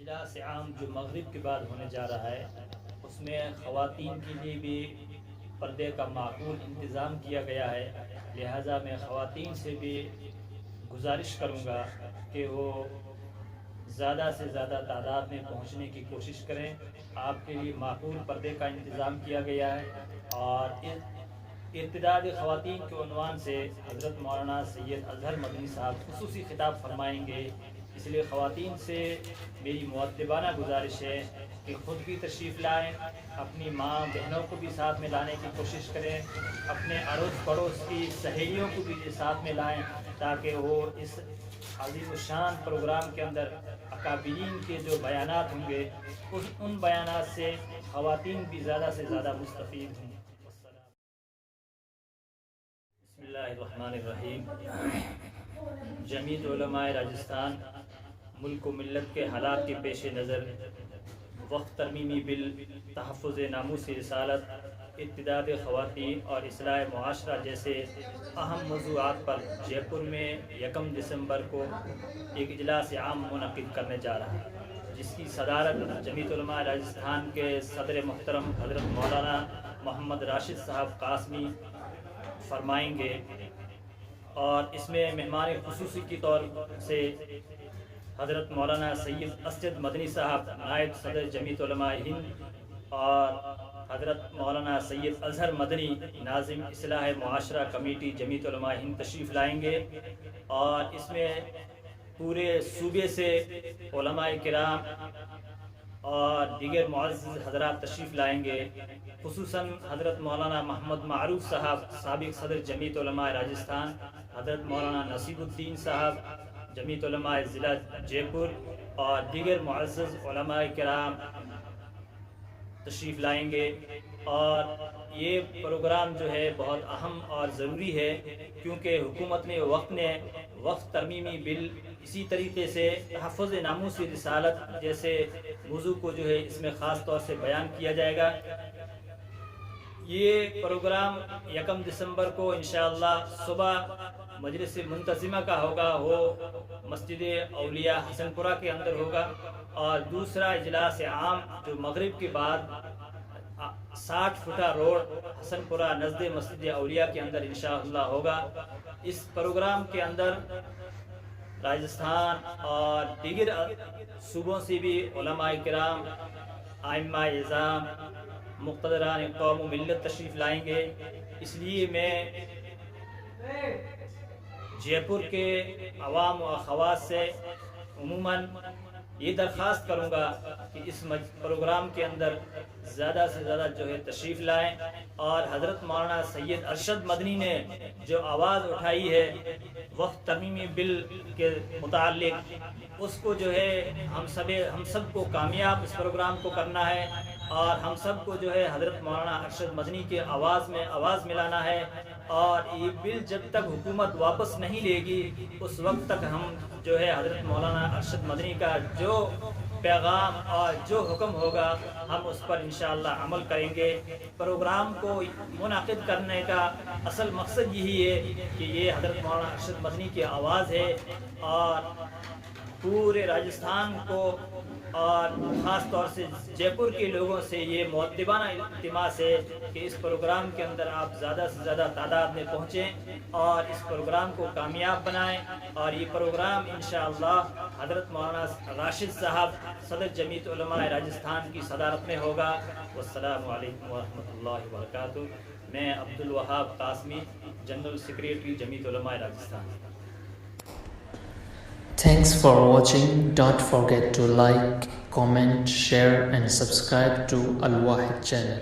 اجلاس عام جو مغرب کے بعد ہونے جا رہا ہے اس میں خواتین کے لیے بھی پردے کا معقول انتظام کیا گیا ہے، لہٰذا میں خواتین سے بھی گزارش کروں گا کہ وہ زیادہ سے زیادہ تعداد میں پہنچنے کی کوشش کریں۔ آپ کے لیے معقول پردے کا انتظام کیا گیا ہے، اور ارتداد خواتین کے عنوان سے حضرت مولانا سید اظہر مدنی صاحب خصوصی خطاب فرمائیں گے۔ اس لیے خواتین سے میری مؤدبانہ گزارش ہے کہ خود بھی تشریف لائیں، اپنی ماں بہنوں کو بھی ساتھ میں لانے کی کوشش کریں، اپنے اڑوس پڑوس کی سہیلیوں کو بھی ساتھ میں لائیں، تاکہ وہ اس عظیم الشان پروگرام کے اندر اکابرین کے جو بیانات ہوں گے ان بیانات سے خواتین بھی زیادہ سے زیادہ مستفید ہوں۔ بسم اللہ الرحمن الرحیم۔ جمعیت علماء راجستھان ملک و ملت کے حالات کے پیش نظر وقت ترمیمی بل، تحفظ ناموس رسالت، ارتداد خواتین اور اصلاح معاشرہ جیسے اہم موضوعات پر جے پور میں 1 دسمبر کو ایک اجلاس عام منعقد کرنے جا رہا ہے، جس کی صدارت جمعیت علماء راجستھان کے صدر محترم حضرت مولانا محمد راشد صاحب قاسمی فرمائیں گے، اور اس میں مہمان خصوصی کے طور سے حضرت مولانا سید اسجد مدنی صاحب نائب صدر جمعیت علماء ہند اور حضرت مولانا سید اظہر مدنی ناظم اصلاح معاشرہ کمیٹی جمعیت علماء ہند تشریف لائیں گے، اور اس میں پورے صوبے سے علماء کرام اور دیگر معزز حضرات تشریف لائیں گے، خصوصاً حضرت مولانا محمد معروف صاحب سابق صدر جمعیت علماء راجستھان، حضرت مولانا نصیب الدین صاحب جمعیت علماء ضلع جے پور اور دیگر معزز علماء کرام تشریف لائیں گے۔ اور یہ پروگرام جو ہے بہت اہم اور ضروری ہے، کیونکہ حکومت نے وقت ترمیمی بل، اسی طریقے سے تحفظ ناموس رسالت جیسے موضوع کو جو ہے اس میں خاص طور سے بیان کیا جائے گا۔ یہ پروگرام 1 دسمبر کو انشاءاللہ صبح مجلس منتظمہ کا ہوگا، وہ مسجد اولیاء حسن پورہ کے اندر ہوگا، اور دوسرا اجلاس عام جو مغرب کے بعد 60 فٹا روڈ حسن پورہ نزد مسجد اولیاء کے اندر انشاءاللہ ہوگا۔ اس پروگرام کے اندر راجستھان اور دیگر صوبوں سے بھی علماء کرام، ائمہ اعظام، مقتدران قوم و ملت تشریف لائیں گے۔ اس لیے میں جے پور کے عوام و اخوات سے عموماً یہ درخواست کروں گا کہ اس پروگرام کے اندر زیادہ سے زیادہ جو ہے تشریف لائیں، اور حضرت مولانا سید ارشد مدنی نے جو آواز اٹھائی ہے وقت ترمیمی بل کے متعلق، اس کو جو ہے ہم سب کو کامیاب اس پروگرام کو کرنا ہے، اور ہم سب کو جو ہے حضرت مولانا ارشد مدنی کے آواز میں آواز ملانا ہے، اور یہ بل جب تک حکومت واپس نہیں لے گی اس وقت تک ہم جو ہے حضرت مولانا ارشد مدنی کا جو پیغام اور جو حکم ہوگا ہم اس پر انشاءاللہ عمل کریں گے۔ پروگرام کو منعقد کرنے کا اصل مقصد یہی ہے کہ یہ حضرت مولانا ارشد مدنی کی آواز ہے، اور پورے راجستھان کو اور خاص طور سے جے پور کے لوگوں سے یہ مؤدبانہ التماس ہے کہ اس پروگرام کے اندر آپ زیادہ سے زیادہ تعداد میں پہنچیں اور اس پروگرام کو کامیاب بنائیں، اور یہ پروگرام انشاءاللہ حضرت مولانا راشد صاحب صدر جمعیت علماء راجستھان کی صدارت میں ہوگا۔ والسلام علیکم ورحمۃ اللہ وبرکاتہ۔ میں عبد الوہاب قاسمی، جنرل سیکریٹری جمعیت علماء Rajasthan. Thanks for watching. Don't forget to like, comment, share and subscribe to Al Wahid channel.